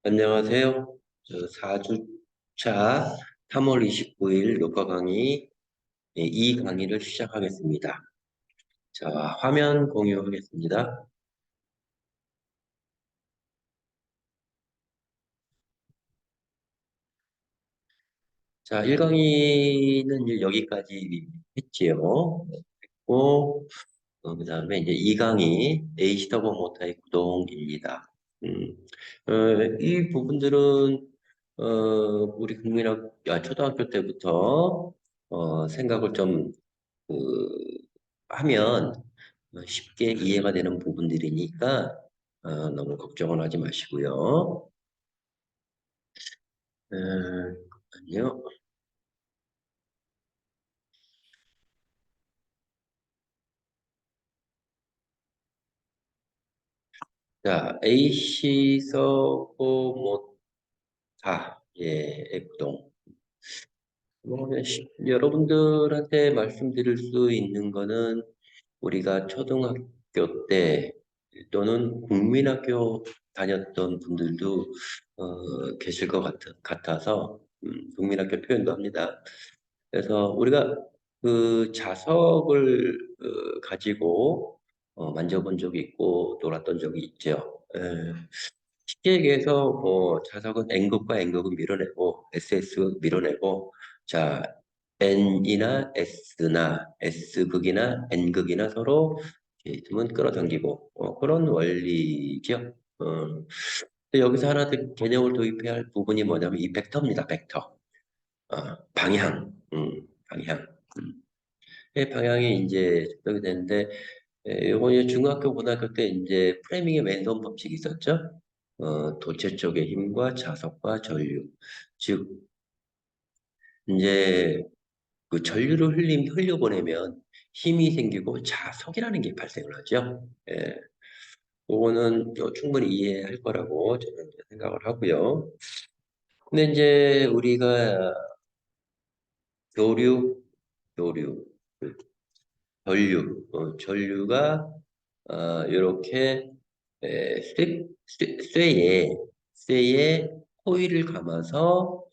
안녕하세요. 4주차 3월 29일 녹화 강의 2강의를 시작하겠습니다. 자, 화면 공유하겠습니다. 자, 1강의는 이제 여기까지 했지요. 했고, 그 다음에 이제 2강의 에이시더버 모터의 구동입니다. 음, 이 부분들은 우리 초등학교 때부터 생각을 좀 그, 하면 쉽게 이해가 되는 부분들이니까 너무 걱정은 하지 마시고요. 아니요. 자, AC 서고 모타, 예, 액동. 여러분들한테 말씀드릴 수 있는 거는 우리가 초등학교 때 또는 국민학교 다녔던 분들도 계실 것 같아서 국민학교 표현도 합니다. 그래서 우리가 그 자석을 가지고 만져본 적이 있고 놀았던 적이 있죠. 쉽게 얘기해서 뭐 자석은 N극과 N극은 밀어내고 SS 밀어내고 자 N이나 S나 S극이나 N극이나 서로 이렇게 있으면 끌어당기고 그런 원리죠. 근데 여기서 하나 더 개념을 도입해야 할 부분이 뭐냐면 이 벡터입니다. 벡터. 방향. 방향. 음. 이 방향이 이제 적용이 되는데 요거 이제 중학교, 고등학교 때 이제 프레밍의 왼손 법칙이 있었죠. 도체 쪽의 힘과 자석과 전류. 즉, 이제 그 전류를 흘려보내면 힘이 생기고 자석이라는 게 발생을 하죠. 예, 그거는 충분히 이해할 거라고 저는 이제 생각을 하고요. 근데 이제 우리가 교류, 교류, 그 전류가 이렇게 쇠에 코일을 감아서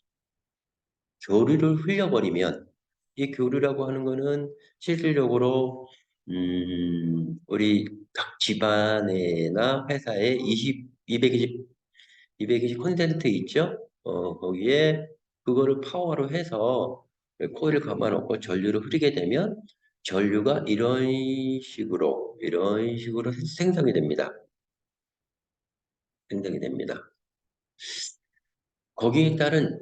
교류를 흘려버리면 이 교류라고 하는 거는 실질적으로 우리 각 집안이나 회사에 220 콘센트 있죠? 거기에 그거를 파워로 해서 코일을 감아놓고 전류를 흐리게 되면 전류가 이런 식으로 생성이 됩니다. 생성이 됩니다. 거기에 따른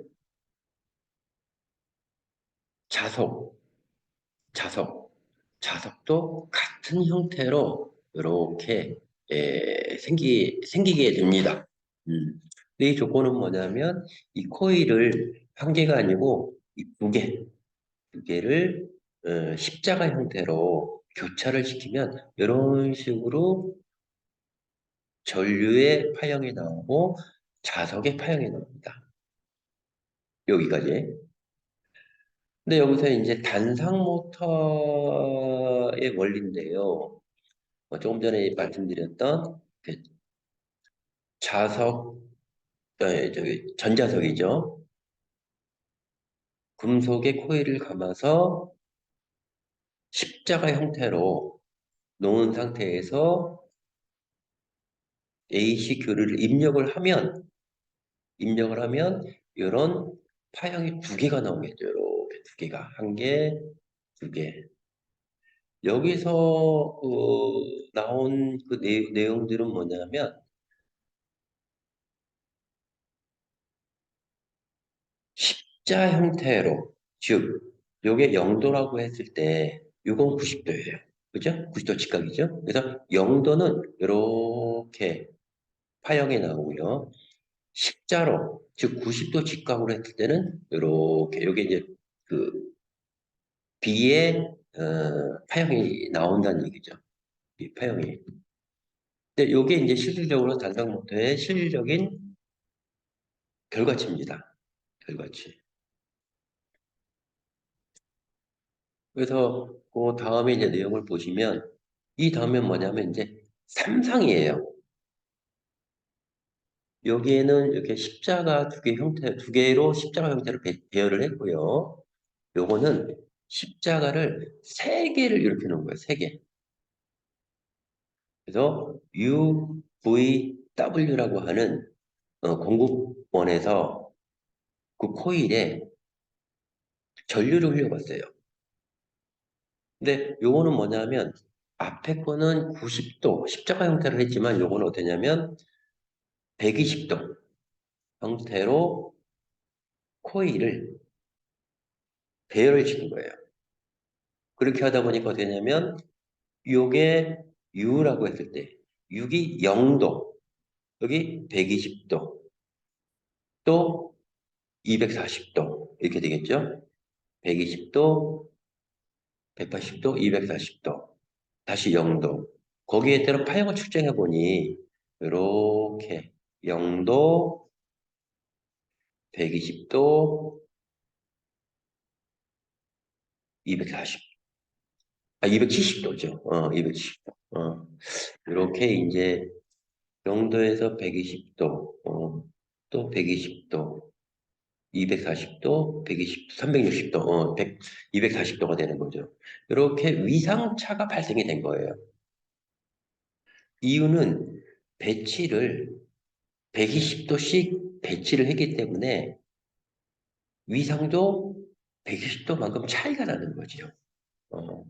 자석, 자석, 자석도 같은 형태로 이렇게 생기게 됩니다. 음. 근데 이 조건은 뭐냐면 이 코일을 한 개가 아니고 이 두 개를 십자가 형태로 교차를 시키면 이런 식으로 전류의 파형이 나오고 자석의 파형이 나옵니다. 여기까지. 근데 여기서 이제 단상 모터의 원리인데요. 조금 전에 말씀드렸던 그 자석, 저기 전자석이죠. 금속의 코일을 감아서 십자가 형태로 놓은 상태에서 AC 교류를 입력을 하면 이런 파형이 두 개가 나오겠죠. 이렇게 두 개가 한 개, 두 개. 여기서 나온 그 내용들은 뭐냐면 십자 형태로 즉 요게 0도라고 했을 때 요건 90도예요. 그죠? 90도 직각이죠? 그래서 0도는 이렇게 파형이 나오고요. 십자로 즉 90도 직각으로 했을 때는 이렇게 요게 이제 그 B의 파형이 나온다는 얘기죠. 이 파형이. 근데 요게 이제 실질적으로 단상모터의 실질적인 결과치입니다. 결과치. 그래서 그 다음에 이제 내용을 보시면 이 다음에 뭐냐면 이제 삼상이에요. 여기에는 이렇게 십자가 두 개로 십자가 형태로 배열을 했고요. 요거는 십자가를 세 개를 이렇게 놓은 거예요. 세 개. 그래서 UVW라고 하는 공급원에서 그 코일에 전류를 흘려봤어요. 근데 요거는 뭐냐면 앞에 거는 90도 십자가 형태로 했지만 요거는 어떠냐면 120도 형태로 코일을 배열을 시킨 거예요. 그렇게 하다 보니까 어떻게 되냐면 요게 U라고 했을 때 6이 0도, 여기 120도, 또 240도 이렇게 되겠죠? 120도, 180도, 240도, 다시 0도. 거기에 따라 파형을 측정해 보니 이렇게 0도, 120도, 240, 270도죠. 270도. 이렇게 이제 0도에서 120도, 또 120도, 240도, 120도, 360도, 240도가 되는 거죠. 이렇게 위상차가 발생이 된 거예요. 이유는 배치를 120도씩 배치를 했기 때문에 위상도 120도만큼 차이가 나는 거죠. 어,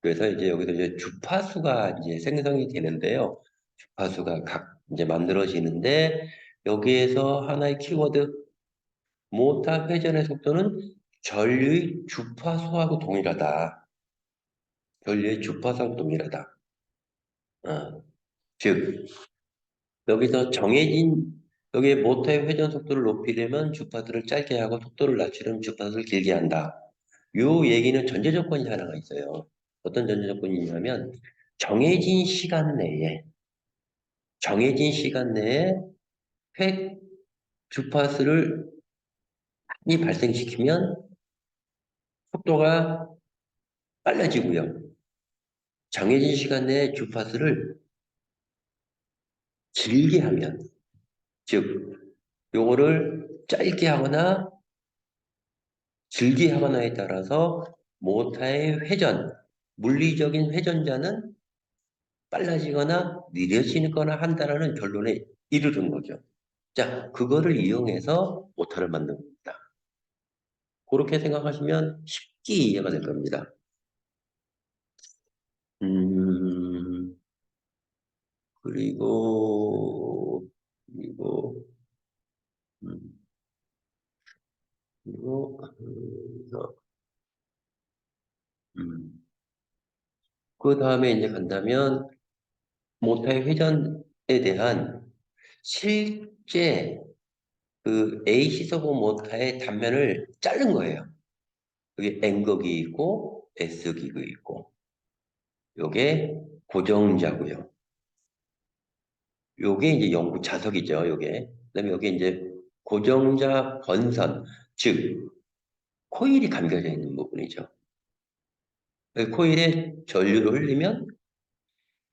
그래서 이제 여기서 이제 주파수가 이제 생성이 되는데요. 주파수가 각 이제 만들어지는데 여기에서 하나의 키워드 모타 회전의 속도는 전류의 주파수하고 동일하다. 전류의 주파수하고 동일하다. 어, 즉 여기서 정해진 여기에 모터의 회전 속도를 높이려면 주파수를 짧게 하고 속도를 낮추려면 주파수를 길게 한다. 요 얘기는 전제 조건이 하나가 있어요. 어떤 전제 조건이 있냐면 정해진 시간 내에 정해진 시간 내에 회 주파수를 많이 발생시키면 속도가 빨라지고요. 정해진 시간 내에 주파수를 길게 하면 즉 요거를 짧게 하거나 길게 하거나에 따라서 모타의 회전, 물리적인 회전자는 빨라지거나 느려지거나 한다라는 결론에 이르는 거죠. 자, 그거를 이용해서 모타를 만든 겁니다. 그렇게 생각하시면 쉽게 이해가 될 겁니다. 음, 그리고, 그리고, 음, 그리고, 음, 그 다음에 이제 간다면, 모타의 회전에 대한 실제 그 AC 서버 모타의 단면을 자른 거예요. 여기 N극이 있고 S극이 있고 요게 고정자고요. 요게 이제 연구 자석이죠. 요게. 그다음에 여기 이제 고정자 번선 즉 코일이 감겨져 있는 부분이죠. 그 코일에 전류를 흘리면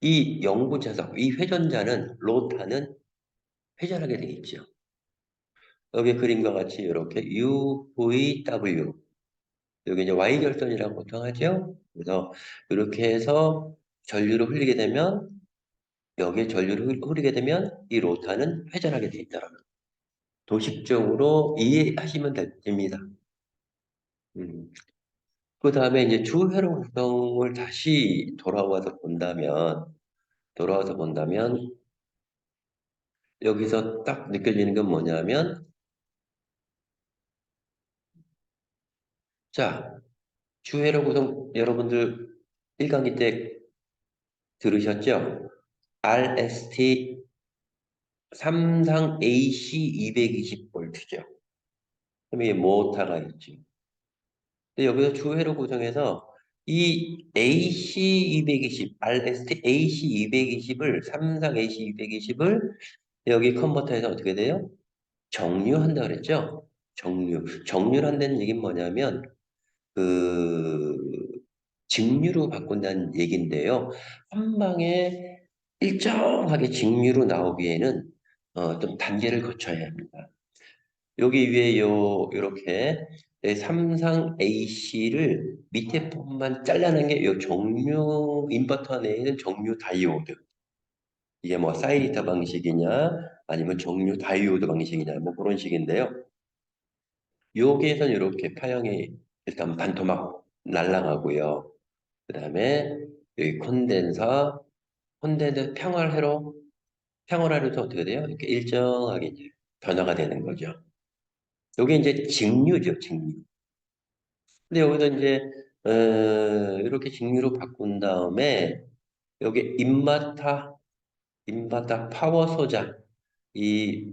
이 연구 자석, 이 회전자는 로타는 회전하게 되어 있죠. 여기 그림과 같이 이렇게 UVW 여기 이제 Y결선이라고 보통 하죠. 그래서 이렇게 해서 전류를 흘리게 되면 여기에 전류를 흐르게 되면 이 로타는 회전하게 돼 있다라는 도식적으로 이해하시면 됩니다. 그 다음에 이제 주회로 구성을 다시 돌아와서 본다면 여기서 딱 느껴지는 건 뭐냐면 자 주회로 구성 여러분들 1강기 때 들으셨죠? RST 삼상 AC 220V죠. 그다음에 모터가 있지. 근데 여기서 주회로 구성해서 이 AC 220, RST AC 220을 삼상 AC 220을 여기 컨버터에서 어떻게 돼요? 정류한다 그랬죠? 정류한다는 얘기는 뭐냐면 그 직류로 바꾼다는 얘기인데요. 한 방에 일정하게 직류로 나오기에는 좀 단계를 거쳐야 합니다. 여기 위에 요렇게 삼상 AC를 밑에 부분만 잘라낸 게 요 정류 인버터 내에 있는 정류 다이오드. 이게 뭐 사이리터 방식이냐 아니면 정류 다이오드 방식이냐 뭐 그런 식인데요. 여기에선 이렇게 파형이 일단 반토막 날라가고요. 그다음에 여기 콘덴서 평활회로 어떻게 돼요? 이렇게 일정하게 이제 변화가 되는 거죠. 이게 이제 직류죠, 직류. 근데 여기서 이제 이렇게 직류로 바꾼 다음에 여기 인마타 파워 소자 이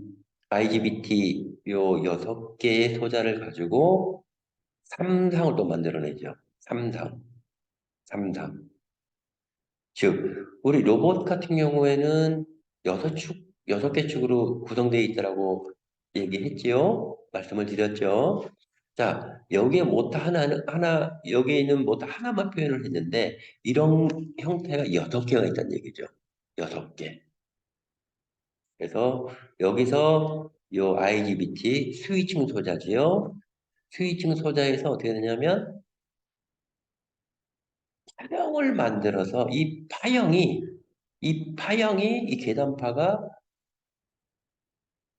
IGBT 요 6개의 소자를 가지고 삼상을 또 만들어내죠. 삼상. 즉, 우리 로봇 같은 경우에는 6개 축으로 구성되어 있다라고 얘기했지요. 말씀을 드렸죠. 자, 여기에 있는 모터 하나만 표현을 했는데, 이런 형태가 6개가 있다는 얘기죠. 6개. 그래서 여기서 요 IGBT 스위칭 소자지요. 스위칭 소자에서 어떻게 되냐면, 파형을 만들어서 이 파형이 이 계단파가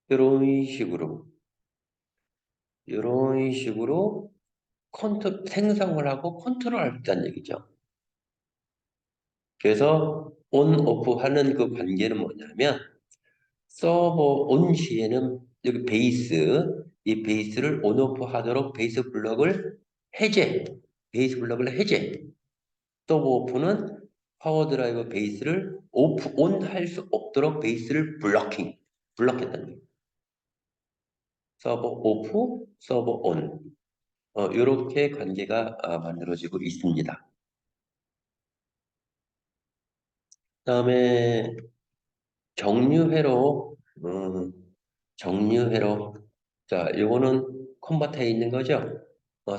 이런 식으로 이런 식으로 생성을 하고 컨트롤할 수 있다는 얘기죠. 그래서 온 오프 하는 그 관계는 뭐냐면 서버 온 시에는 여기 이 베이스를 온 오프 하도록 해제 베이스 블럭을 해제 서버 오프는 파워 드라이버 베이스를 오프 온 할 수 없도록 베이스를 블럭했다는 거예요. 서버 오프, 서버 온. 이렇게 관계가 만들어지고 있습니다. 그다음에 정류회로, 정류회로. 자, 요거는 컨버터에 있는 거죠.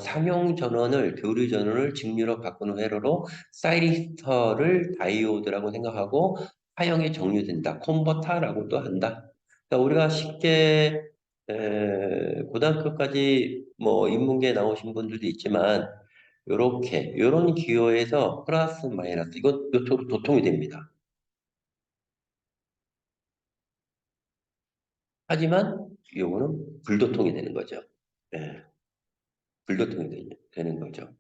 상용 전원을, 교류 전원을 직류로 바꾸는 회로로 사이리스터를 다이오드라고 생각하고 화형에 정류된다. 컨버터라고 또 한다. 그러니까 우리가 쉽게 고등학교까지 뭐 인문계 나오신 분들도 있지만 요런 기호에서 플러스 마이너스 이거 도통이 됩니다. 하지만 요거는 불도통이 되는 거죠. 예, 불도통이 되는 거죠.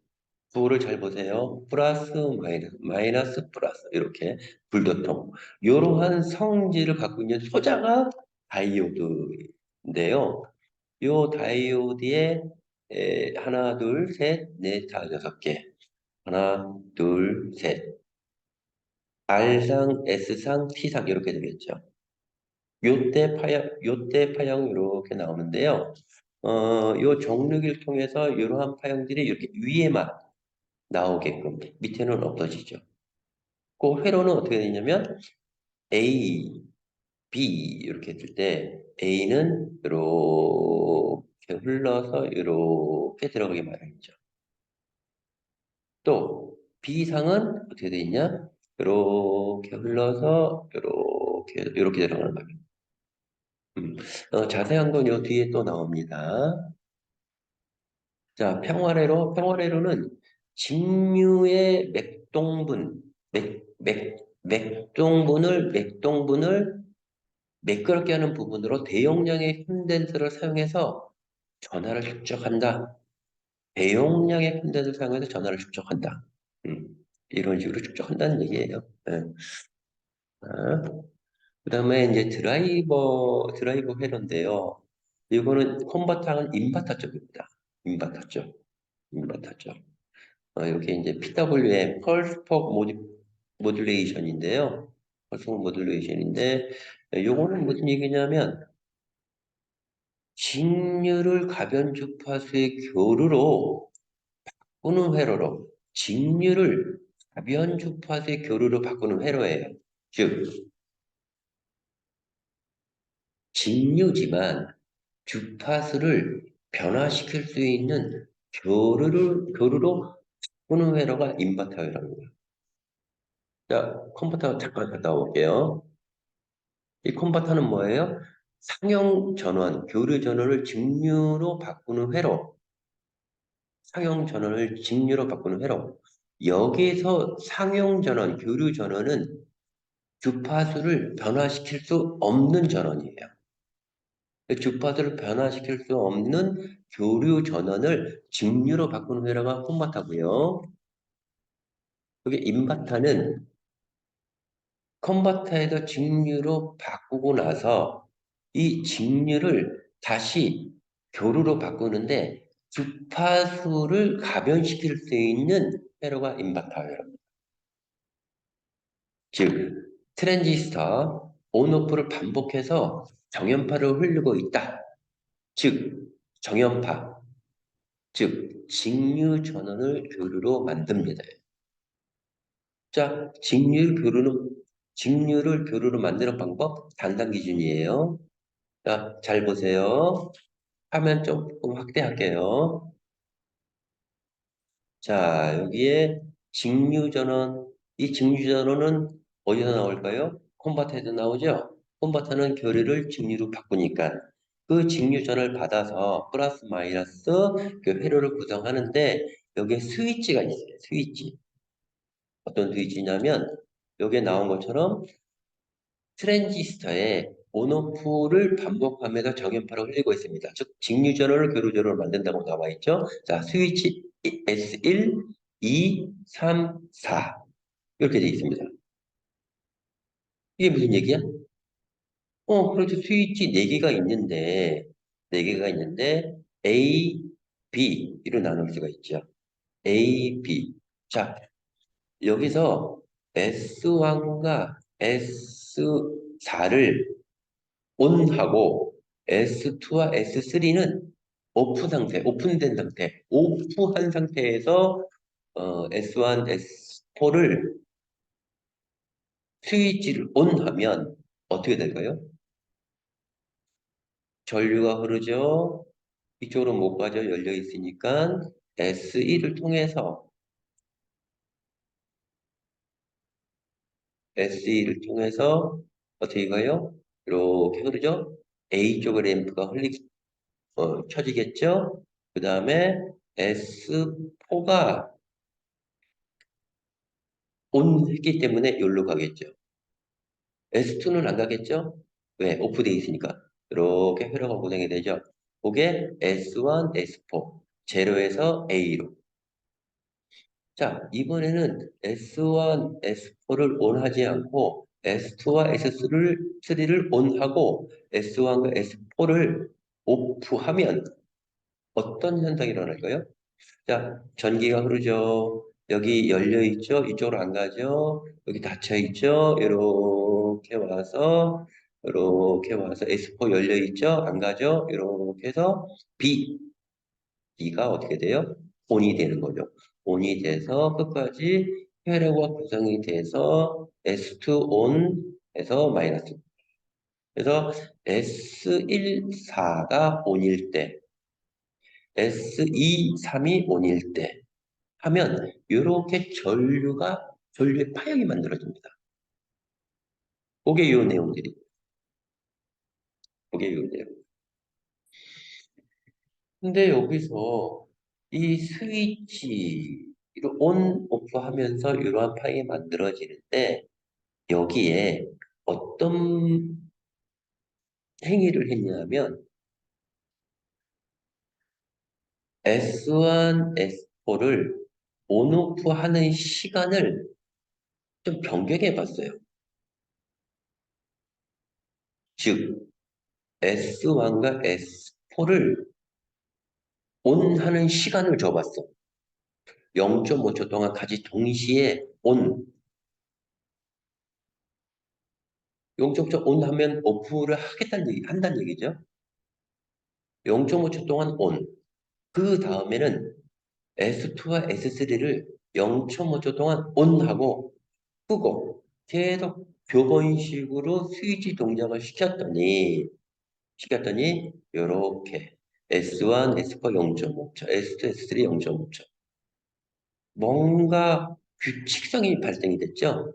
구호를 잘 보세요. 플러스 마이너스 마이너스 플러스 이렇게 불도통. 이러한 성질을 갖고 있는 소자가 다이오드인데요. 요 다이오드에 하나, 둘, 셋, 넷, 다, 6개. 하나, 둘, 셋. R상, S상, T상 이렇게 되겠죠. 요때 파형 이렇게 나오는데요. 요 정류기를 통해서 이러한 파형들이 이렇게 위에만 나오게끔 밑에는 없어지죠. 그 회로는 어떻게 되냐면 A, B 이렇게 했을 때 A는 이렇게 흘러서 이렇게 들어가게 마련이죠. 또 B상은 어떻게 돼 있냐? 이렇게 흘러서 이렇게 들어가는 거예요. 자세한 건 요 뒤에 또 나옵니다. 자, 평화래로는 직류의 맥동분을 매끄럽게 하는 부분으로 대용량의 콘덴서를 사용해서 전하를 축적한다. 대용량의 콘덴서를 사용해서 전하를 축적한다. 음, 이런 식으로 축적한다는 얘기예요. 예. 그다음에 이제 드라이버 회로인데요. 이거는 컨버터는 인버터 쪽입니다. 인버터 쪽. 인버터 쪽. 이렇게 이제 PWM, 모듈레이션인데요. 펄스 모듈레이션인데, 요거는 무슨 얘기냐면, 직류를 가변 주파수의 교류로 바꾸는 회로로, 직류를 가변 주파수의 교류로 바꾸는 회로예요. 즉, 직류지만 주파수를 변화시킬 수 있는 교류로 바꾸는 회로가 인버터 회로입니다. 자, 컴퓨터 잠깐 갔다 올게요. 이 컨버터는 뭐예요? 상용 전원, 교류 전원을 직류로 바꾸는 회로, 상용 전원을 직류로 바꾸는 회로. 여기서 상용 전원, 교류 전원은 주파수를 변화시킬 수 없는 전원이에요. 주파수를 변화시킬 수 없는 교류 전원을 직류로 바꾸는 회로가 컨버터고요. 여기 인버터는 컨버터에서 직류로 바꾸고 나서 이 직류를 다시 교류로 바꾸는데 주파수를 가변시킬 수 있는 회로가 인버터예요. 즉, 트랜지스터 온오프를 반복해서 정연파를 흘리고 있다. 즉, 정연파, 즉 직류 전원을 교류로 만듭니다. 자, 직류를 교류로 만드는 방법 단단 기준이에요. 자, 잘 보세요. 화면 조금 확대할게요. 자, 여기에 직류전원, 이 직류전원은 어디서 나올까요? 콘버터에서 나오죠? 콘버터는 교류를 직류로 바꾸니까 그 직류전을 받아서 플러스 마이너스 그 회로를 구성하는데 여기에 스위치가 있어요. 스위치. 어떤 스위치냐면 여기에 나온 것처럼 트랜지스터에 온오프를 반복하면서 정연파를 흘리고 있습니다. 즉, 직류전원을 교류전원을 만든다고 나와 있죠. 자, 스위치 S1, 2, 3, 4 이렇게 되어 있습니다. 이게 무슨 얘기야? 그렇죠. 스위치 4개가 있는데 4개가 있는데 A, B로 나눌 수가 있죠. A, B. 자, 여기서 S1과 S4를 ON하고 S2와 S3는 오프 상태, 오픈된 상태, 오프한 상태에서 S1, S4를 스위치를 ON하면 어떻게 될까요? 전류가 흐르죠. 이쪽으로 못 가죠. 열려 있으니까 S1을 통해서 어떻게 가요? 이렇게 흐르죠. A 쪽의 램프가 켜지겠죠. 그 다음에 S4가 온 했기 때문에 여기로 가겠죠. S2는 안 가겠죠? 왜? 오프되어 있으니까. 이렇게 회로가 구성이 되죠. 그게 S1, S4. 제로에서 A로. 자, 이번에는 S1, S4를 온하지 않고 S2와 S3를 온하고 S1과 S4를 오프하면 어떤 현상이 일어날까요? 자, 전기가 흐르죠. 여기 열려 있죠. 이쪽으로 안 가죠. 여기 닫혀 있죠. 이렇게 와서 S4 열려 있죠. 안 가죠. 이렇게 해서 B가 어떻게 돼요? 온이 되는 거죠. 온이 돼서 끝까지 회로가 구성이 돼서 S2 온에서 마이너스. 그래서 S14가 온일 때, S23이 온일 때 하면 이렇게 전류의 파형이 만들어집니다. 그게 요 내용들이. 그게 요 내용. 근데 여기서 이 스위치를 온, 오프 하면서 이러한 파형이 만들어지는데 여기에 어떤 행위를 했냐면 S1, S4를 온, 오프 하는 시간을 좀 변경해 봤어요. 즉, S1과 S4를 온 하는 시간을 줘봤어. 0.5초 동안 같이 동시에 온, 0.5초 온 하면 오프를 한다는 얘기죠. 0.5초 동안 온. 그 다음에는 S2와 S3를 0.5초 동안 온하고 끄고 계속 교번식으로 스위치 동작을 시켰더니 이렇게 S1, S4 0.5초, S2, S3 0.5초. 뭔가 규칙성이 발생이 됐죠.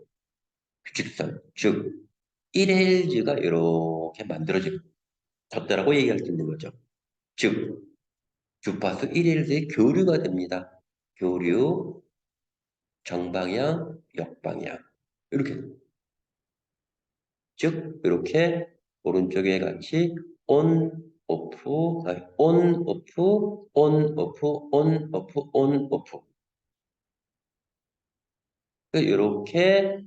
직선, 즉 1L즈가 이렇게 만들어졌다라고 얘기할 수 있는 거죠. 즉 주파수 1L즈의 교류가 됩니다. 교류, 정방향, 역방향 이렇게 즉 이렇게 오른쪽에 같이 온, 오프, 아니, 온, 오프, 온, 오프, 온, 오프, 온, 오프 이렇게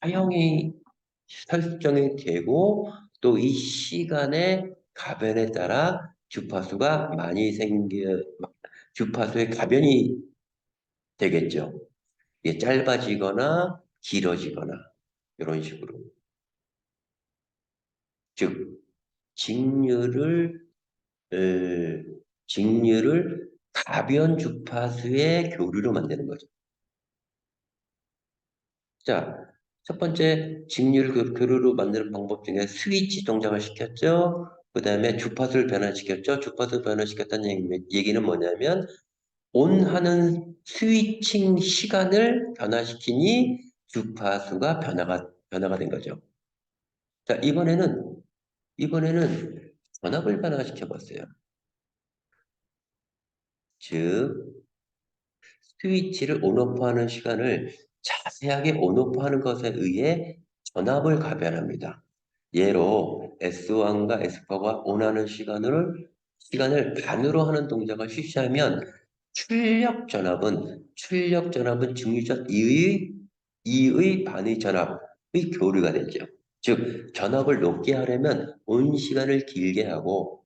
사용이 설정이 되고 또 이 시간의 가변에 따라 주파수의 가변이 되겠죠. 이게 짧아지거나 길어지거나 이런 식으로. 즉 직류를 에, 직류를 가변 주파수의 교류로 만드는 거죠. 자, 첫 번째 직률 교류로 만드는 방법 중에 스위치 동작을 시켰죠. 그 다음에 주파수를 변화시켰죠. 주파수 변화시켰다는 얘기는 뭐냐면 온하는 스위칭 시간을 변화시키니 주파수가 변화가 된 거죠. 자, 이번에는 전압을 변화시켜 봤어요. 즉 스위치를 온오프하는 시간을 자세하게 온오프하는 것에 의해 전압을 가변합니다. 예로 S1과 S4가 온하는 시간을 반으로 하는 동작을 실시하면 출력 전압은 직류전 2의 반의 전압의 교류가 되죠. 즉 전압을 높게 하려면 온 시간을 길게 하고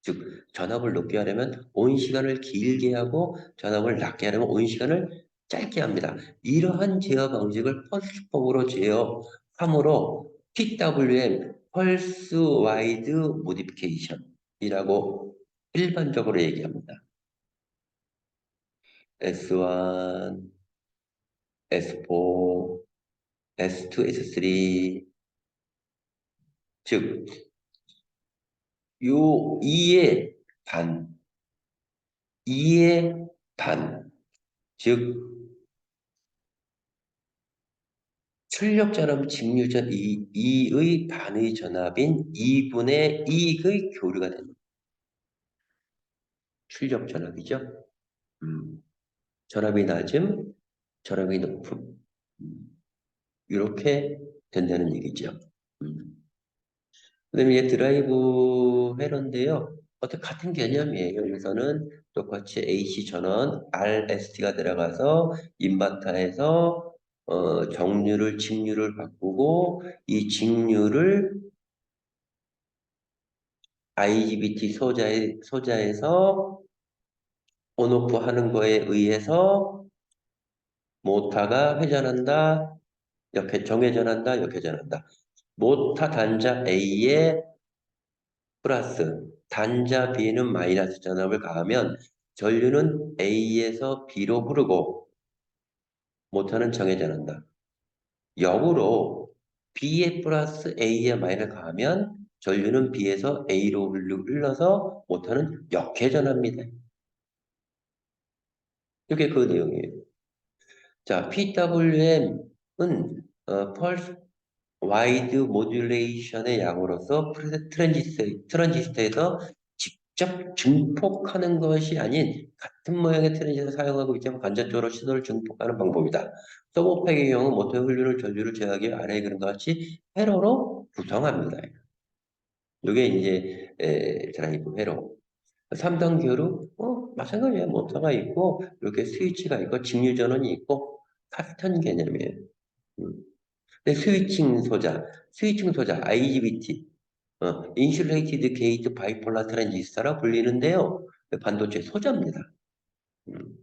즉 전압을 높게 하려면 온 시간을 길게 하고 전압을 낮게 하려면 온 시간을 짧게 합니다. 이러한 제어 방식을 펄스폭으로 제어함으로 PWM, 펄스 와이드 모디피케이션이라고 일반적으로 얘기합니다. S1, S4, S2, S3 즉 요 2의 반, 2의 반, 즉 출력 전압 직류전 2의 반의 전압인 2분의 2의 교류가 됩니다. 출력 전압이죠. 음, 전압이 낮음, 전압이 높음. 이렇게 된다는 얘기죠. 음. 그다음에 이제 드라이브 회로인데요. 어떻게 같은 개념이에요. 여기서는 똑같이 AC 전원, RST가 들어가서 인버터에서 정류를 직류를 바꾸고 이 직류를 IGBT 소자에서 온오프 하는 거에 의해서 모터가 회전한다, 정회전한다, 역회전한다. 모터 단자 A에 플러스, 단자 B는 마이너스 전압을 가하면 전류는 A에서 B로 흐르고 모터는 정회전한다. 역으로 B에 플러스 A에 마이너스 가하면 전류는 B에서 A로 흘러서 모터는 역회전합니다. 이게 그 내용이에요. 자, PWM은 펄스 와이드 모듈레이션의 약으로서 트랜지스터에서 직접 증폭하는 것이 아닌 같은 모양의 트랜지스터를 사용하고 있지만 간접적으로 신호를 증폭하는 방법이다. 서브오펙의 경우 모터의 흘리는 전류를 제어하기 위해 아래의 그림과 같이 회로로 구성합니다. 이게 이제 드라이브 회로. 3단계로 마찬가지예요. 모터가 있고 이렇게 스위치가 있고 직류전원이 있고 같은 개념이에요. 음. 근데 스위칭 소자 IGBT, 인슐레이티드 게이트 바이폴라 트랜지스터라 불리는데요. 반도체 소자입니다. 음.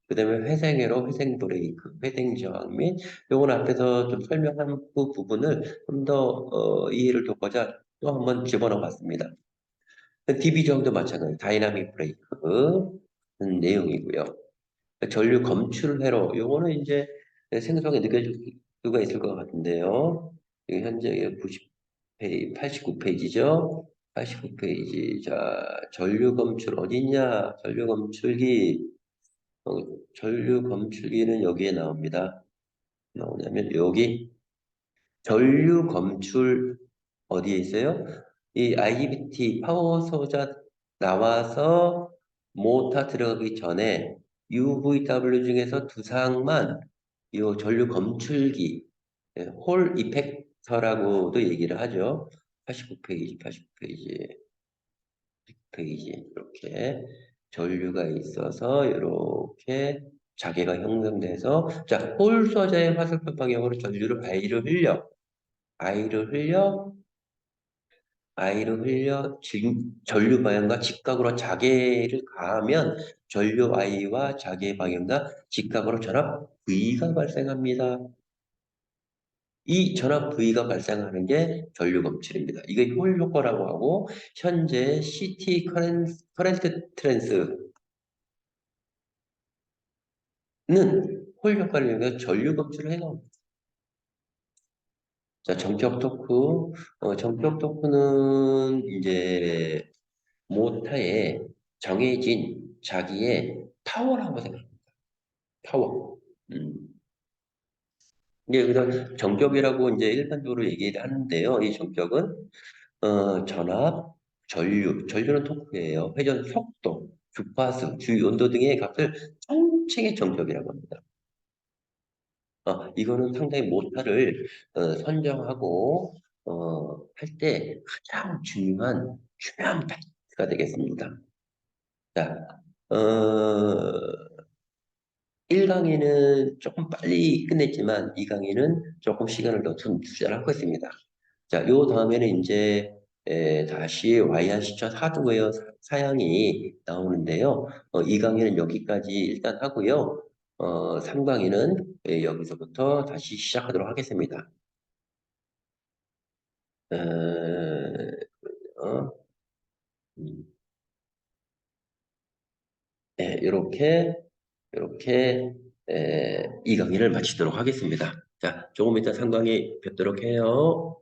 그다음에 회생회로 회생 브레이크, 회생 저항 및 요건 앞에서 좀 설명한 그 부분을 좀 더 이해를 돕고자 또 한번 집어넣어 봤습니다. DB 저항도 마찬가지, 다이나믹 브레이크 내용이고요. 전류 검출 회로 요거는 이제 생소하게 느껴질 수가 있을 것 같은데요. 이게 현재 89페이지죠. 89페이지. 자, 전류 검출 어딨냐? 전류 검출기. 전류 검출기는 여기에 나옵니다. 나오냐면 여기 전류 검출 어디에 있어요? 이 IGBT 파워 소자 나와서 모터 들어가기 전에 UVW 중에서 두상만 이 전류 검출기 홀 이펙터라고도 얘기를 하죠. 89페이지, 89페이지 이렇게 전류가 있어서 이렇게 자개가 형성돼서 자, 홀 소자의 화살표 방향으로 전류를 아이를 흘려 전류 방향과 직각으로 자개를 가하면 전류 I와 자개 방향과 직각으로 전압 V가 발생합니다. 이 전압 V가 발생하는 게 전류 검출입니다. 이게 홀 효과라고 하고 현재 CT 커렌트 트랜스는 홀 효과를 이용해서 전류 검출을 해요. 자, 전격 토크. 전격 토크는 이제 모타의 정해진 자기의 파워라고 생각합니다. 파워. 음. 이게 그냥 정격이라고 이제 일반적으로 얘기를 하는데요. 이 정격은 전압, 전류는 토크예요. 회전 속도, 주파수, 주유 온도 등의 값을 총책의 정격이라고 합니다. 이거는 상당히 모타를 선정하고 할 때 가장 중요한 팩트가 되겠습니다. 자, 어, 1강의는 조금 빨리 끝냈지만 2강의는 조금 시간을 더 투자를 하고 있습니다. 자, 요 다음에는 이제 다시 와이어 시첫 하드웨어 사양이 나오는데요. 2강의는 여기까지 일단 하고요. 3강의는 여기서부터 다시 시작하도록 하겠습니다. 어, 어, 음, 이렇게 2강의를 마치도록 하겠습니다. 자, 조금 이따 3강의 뵙도록 해요.